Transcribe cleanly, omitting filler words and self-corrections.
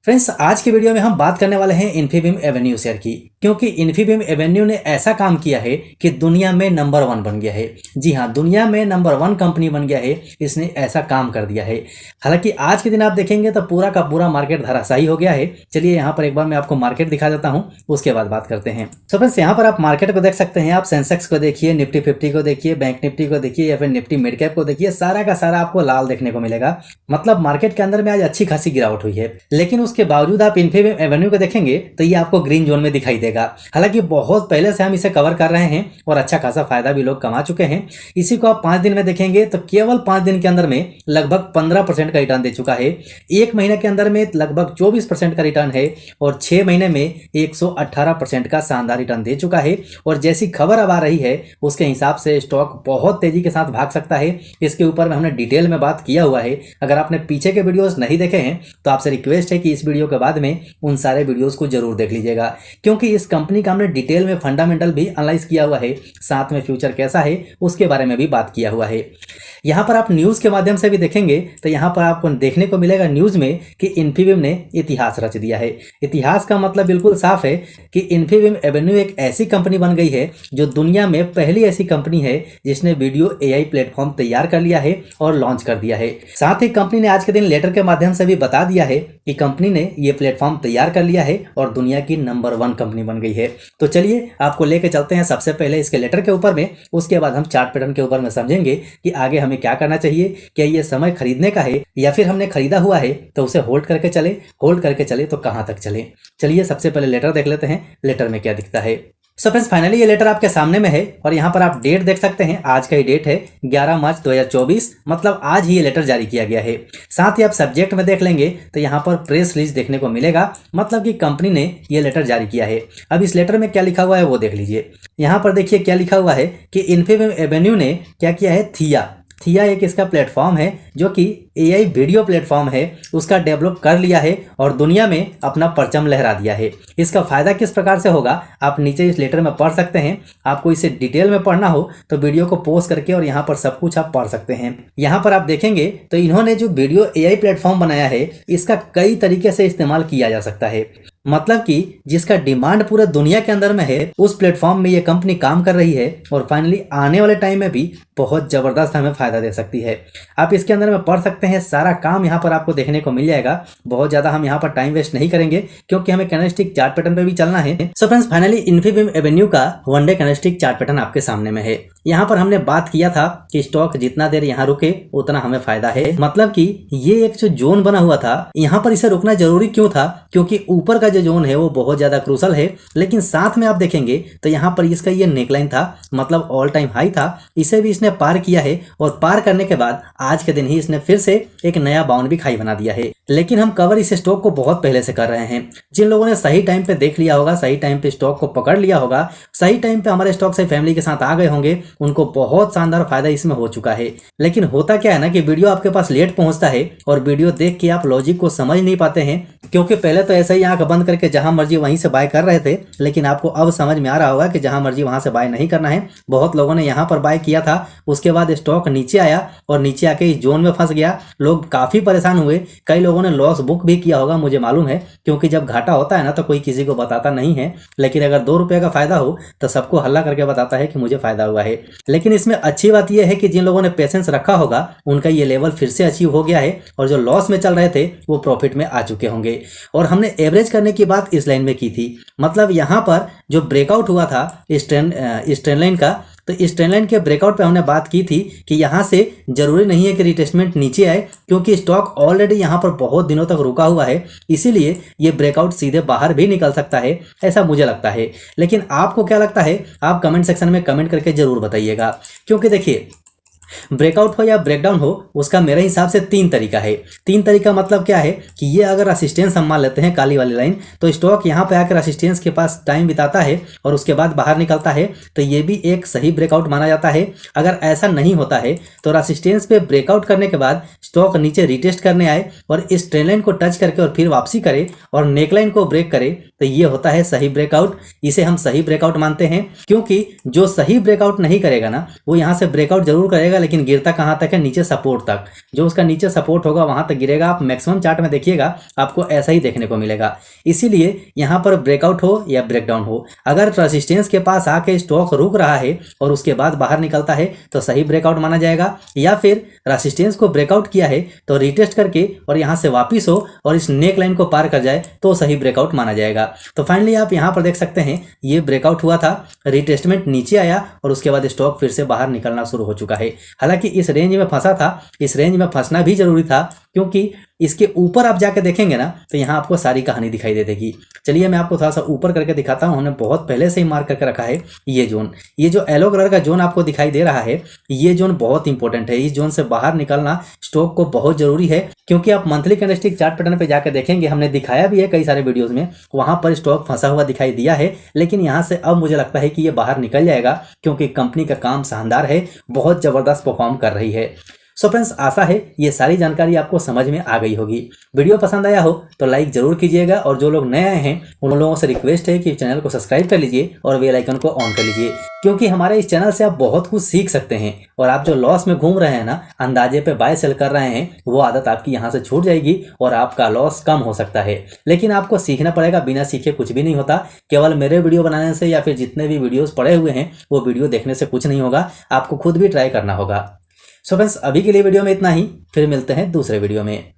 Friends, आज के video में हम बात करने वाले हैं इन्फीबीम एवेन्यू शेयर की, क्योंकि इन्फीबीम एवेन्यू ने ऐसा काम किया है कि दुनिया में नंबर 1 बन गया है। जी हाँ, दुनिया में नंबर 1 कंपनी बन गया है। इसने ऐसा काम कर दिया है। हालांकि आज के दिन आप देखेंगे तो पूरा का पूरा मार्केट धराशायी हो गया है। चलिए यहाँ पर एक बार मैं आपको मार्केट दिखा देता हूँ, उसके बाद बात करते हैं। सो फ्रेंड्स, यहाँ पर आप मार्केट को देख सकते हैं। आप सेंसेक्स को देखिए, निफ्टी 50 को देखिए, बैंक निफ्टी को देखिए या फिर निफ्टी मिड कैप को देखिए, सारा का सारा आपको लाल देखने को मिलेगा। मतलब मार्केट के अंदर में आज अच्छी खासी गिरावट हुई है, लेकिन उसके बावजूद आप इन्फीबीम एवेन्यू को देखेंगे तो ये आपको ग्रीन जोन में दिखाई देगा। हालांकि बहुत पहले से हम इसे कवर कर रहे हैं और अच्छा खासा फायदा भी लोग कमा चुके हैं। इसी को आप 5 दिन में देखेंगे तो केवल 5 दिन के अंदर में लगभग 15% का रिटर्न दे चुका है। 1 महीने के अंदर में लगभग 24% का रिटर्न है और 6 महीने में 118% का शानदार रिटर्न दे चुका है। और जैसी खबर अब आ रही है उसके हिसाब से स्टॉक बहुत तेजी के साथ भाग सकता है। इसके ऊपर में हमने डिटेल में बात किया हुआ है। अगर आपने पीछे के वीडियोस नहीं देखे हैं तो आपसे रिक्वेस्ट है कि इस वीडियो के बाद में उन सारे वीडियोस को जरूर देख लीजिएगा, क्योंकि इस कंपनी का हमने डिटेल में फंडामेंटल भी एनालाइज किया हुआ है, साथ में फ्यूचर कैसा है उसके बारे में भी बात किया हुआ है। यहाँ पर आप न्यूज़ के माध्यम से भी देखेंगे तो यहाँ पर आपको देखने को मिलेगा न्यूज़ में कि इन्फीबीम ने इतिहास रच दिया है। इतिहास का मतलब बिल्कुल साफ है कि इन्फीबीम एवेन्यू एक ऐसी कंपनी बन गई है जो दुनिया में पहली ऐसी कंपनी है जिसने वीडियो AI प्लेटफॉर्म तैयार कर लिया है और लॉन्च कर दिया है। साथ ही कंपनी ने आज के दिन लेटर के माध्यम से भी बता दिया है कि कंपनी ने ये प्लेटफॉर्म तैयार कर लिया है और दुनिया की नंबर 1 कंपनी बन गई है। तो चलिए आपको लेके चलते हैं सबसे पहले इसके लेटर के ऊपर में, उसके बाद हम चार्ट पैटर्न के ऊपर में समझेंगे कि आगे हमें क्या करना चाहिए। क्या ये समय खरीदने का है या फिर हमने खरीदा हुआ है तो उसे होल्ड करके चले तो कहां तक चले। चलिए सबसे पहले लेटर देख लेते हैं, लेटर में क्या दिखता है। सो फ्रेंड्स, फाइनली ये लेटर आपके सामने में है और यहाँ पर आप डेट देख सकते हैं। आज का ही डेट है 11 मार्च 2024, मतलब आज ही ये लेटर जारी किया गया है। साथ ही आप सब्जेक्ट में देख लेंगे तो यहाँ पर प्रेस रिलीज देखने को मिलेगा, मतलब कि कंपनी ने ये लेटर जारी किया है। अब इस लेटर में क्या लिखा हुआ है वो देख लीजिए। यहाँ पर देखिए क्या लिखा हुआ है कि इन्फीबीम एवेन्यू ने क्या किया है, थिया एक इसका प्लेटफॉर्म है जो कि AI वीडियो प्लेटफॉर्म है, उसका डेवलप कर लिया है और दुनिया में अपना परचम लहरा दिया है। इसका फायदा किस प्रकार से होगा आप नीचे इस लेटर में पढ़ सकते हैं। आपको इसे डिटेल में पढ़ना हो तो वीडियो को पॉज करके और यहाँ पर सब कुछ आप पढ़ सकते हैं। यहाँ पर आप देखेंगे तो इन्होंने जो वीडियो AI प्लेटफॉर्म बनाया है इसका कई तरीके से इस्तेमाल किया जा सकता है। मतलब कि जिसका डिमांड पूरे दुनिया के अंदर में है उस प्लेटफॉर्म में ये कंपनी काम कर रही है और फाइनली आने वाले टाइम में भी बहुत जबरदस्त हमें फायदा दे सकती है। आप इसके अंदर में पढ़ सकते हैं, सारा काम यहाँ पर आपको देखने को मिल जाएगा। बहुत ज्यादा हम यहाँ पर टाइम वेस्ट नहीं करेंगे क्योंकि हमें कैंडलस्टिक चार्ट पैटर्न पे भी चलना है। So friends, finally Infibeam Avenue का 1 डे कैंडलस्टिक चार्ट पैटर्न आपके सामने में है। यहाँ पर हमने बात किया था कि स्टॉक जितना देर यहाँ रुके उतना हमें फायदा है। मतलब कि ये एक जो जोन बना हुआ था यहाँ पर इसे रुकना जरूरी क्यों था, क्योंकि ऊपर का जो जोन है वो बहुत ज्यादा क्रूशल है। लेकिन साथ में आप देखेंगे तो यहाँ पर इसका ये नेकलाइन था, मतलब ऑल टाइम हाई था, इसे भी इसने पार किया है और पार करने के बाद आज के दिन ही इसने फिर से एक नया बाउंड्री हाई बना दिया है। लेकिन हम कवर इस स्टॉक को बहुत पहले से कर रहे हैं। जिन लोगों ने सही टाइम पे देख लिया होगा, सही टाइम पे स्टॉक को पकड़ लिया होगा, सही टाइम पे हमारे स्टॉक से फैमिली के साथ आ गए होंगे, उनको बहुत शानदार फायदा इसमें हो चुका है। लेकिन होता क्या है ना कि वीडियो आपके पास लेट पहुंचता है और वीडियो देख के आप लॉजिक को समझ नहीं पाते हैं, क्योंकि पहले तो ऐसे ही आंख बंद करके जहां मर्जी वहीं से बाय कर रहे थे। लेकिन आपको अब समझ में आ रहा होगा कि जहां मर्जी वहां से बाय नहीं करना है। बहुत लोगों ने यहां पर बाय किया था, उसके बाद स्टॉक नीचे आया और नीचे आके इस जोन में फंस गया। लोग काफी परेशान हुए, कई लोगों ने लॉस बुक भी किया होगा, मुझे मालूम है, क्योंकि जब घाटा होता है ना तो कोई किसी को बताता नहीं है। लेकिन अगर 2 रुपए का फायदा हो तो सबको हल्ला करके बताता है कि मुझे फायदा हुआ है। लेकिन इसमें अच्छी बात यह है कि जिन लोगों ने पेशेंस रखा होगा उनका ये लेवल फिर से अचीव हो गया है और जो लॉस में चल रहे थे वो प्रॉफिट में आ चुके होंगे। और हमने एवरेज करने की बात इस लाइन में की थी, मतलब यहाँ पर जो ब्रेकआउट हुआ था इस ट्रेंड लाइन का, तो इस ट्रेंड लाइन के ब्रेकआउट पे हमने बात की थी कि यहाँ से जरूरी नहीं है कि रिटेस्टमेंट नीचे आए, क्योंकि स्टॉक ऑलरेडी यहाँ पर बहुत दिनों तक रुका हुआ है, इसीलिए ये ब्रेकआउट सीधे बाहर भी निकल सकता है, ऐसा मुझे लगता है। लेकिन आपको क्या लगता है आप कमेंट सेक्शन में कमेंट करके जरूर बताइएगा, क्योंकि देखिए ब्रेकआउट हो या ब्रेकडाउन हो उसका मेरे हिसाब से 3 तरीका है। 3 तरीका मतलब क्या है कि ये अगर असिस्टेंस हम मान लेते हैं काली वाली लाइन, तो स्टॉक यहाँ पे आकर असिस्टेंस के पास टाइम बिताता है और उसके बाद बाहर निकलता है, तो ये भी एक सही ब्रेकआउट माना जाता है। अगर ऐसा नहीं होता है तो असिस्टेंस पे ब्रेकआउट करने के बाद स्टॉक नीचे रिटेस्ट करने आए और इस ट्रेंड लाइन को टच करके और फिर वापसी करे और नेकलाइन को ब्रेक करे, तो ये होता है सही ब्रेकआउट। इसे हम सही ब्रेकआउट मानते हैं, क्योंकि जो सही ब्रेकआउट नहीं करेगा ना वो यहाँ से ब्रेकआउट जरूर करेगा गिरेगा, लेकिन गिरता कहाँ तक है, नीचे सपोर्ट तक। जो उसका नीचे सपोर्ट होगा वहां तक गिरेगा। आप मैक्सिमम चार्ट में देखिएगा आपको ऐसा ही देखने को मिलेगा। इसीलिए यहाँ पर ब्रेकआउट हो या ब्रेकडाउन हो, अगर रेजिस्टेंस के पास आके स्टॉक रुक रहा है और उसके बाद बाहर निकलता है तो सही ब्रेकआउट माना जाएगा, या फिर रेजिस्टेंस को ब्रेकआउट किया है तो रिटेस्ट करके और यहाँ से वापिस हो और इस नेक लाइन को पार कर जाए तो सही ब्रेकआउट माना जाएगा। तो फाइनली आप यहाँ पर देख सकते हैं ये ब्रेकआउट हुआ था, रिटेस्टमेंट नीचे आया और उसके बाद स्टॉक फिर से बाहर निकलना शुरू हो चुका है। हालांकि इस रेंज में फंसा था, इस रेंज में फंसना भी जरूरी था, क्योंकि इसके ऊपर आप जाके देखेंगे ना तो यहाँ आपको सारी कहानी दिखाई दे देगी। चलिए मैं आपको थोड़ा सा ऊपर करके दिखाता हूँ। हमने बहुत पहले से ही मार्क करके रखा है ये जोन। ये जो येलो कलर का जोन आपको दिखाई दे रहा है, ये जोन बहुत इंपॉर्टेंट है। इस जोन से बाहर निकलना स्टॉक को बहुत जरूरी है, क्योंकि आप मंथली कैंडलस्टिक चार्ट पैटर्न पे जाकर देखेंगे, हमने दिखाया भी है कई सारे वीडियोस में, वहां पर स्टॉक फंसा हुआ दिखाई दिया है। लेकिन यहाँ से अब मुझे लगता है कि ये बाहर निकल जाएगा, क्योंकि कंपनी का काम शानदार है, बहुत जबरदस्त परफॉर्म कर रही है। सो फ्रेंड्स, आशा है ये सारी जानकारी आपको समझ में आ गई होगी। वीडियो पसंद आया हो तो लाइक जरूर कीजिएगा, और जो लोग नए आए हैं उन लोगों से रिक्वेस्ट है कि चैनल को सब्सक्राइब कर लीजिए और बेल आइकन को ऑन कर लीजिए, क्योंकि हमारे इस चैनल से आप बहुत कुछ सीख सकते हैं। और आप जो लॉस में घूम रहे हैं ना, अंदाजे पे बाय सेल कर रहे हैं, वो आदत आपकी यहाँ से छूट जाएगी और आपका लॉस कम हो सकता है। लेकिन आपको सीखना पड़ेगा, बिना सीखे कुछ भी नहीं होता। केवल मेरे वीडियो बनाने से या फिर जितने भी वीडियोस पड़े हुए हैं वो वीडियो देखने से कुछ नहीं होगा, आपको खुद भी ट्राई करना होगा। सो फ्रेंड्स, अभी के लिए वीडियो में इतना ही, फिर मिलते हैं दूसरे वीडियो में।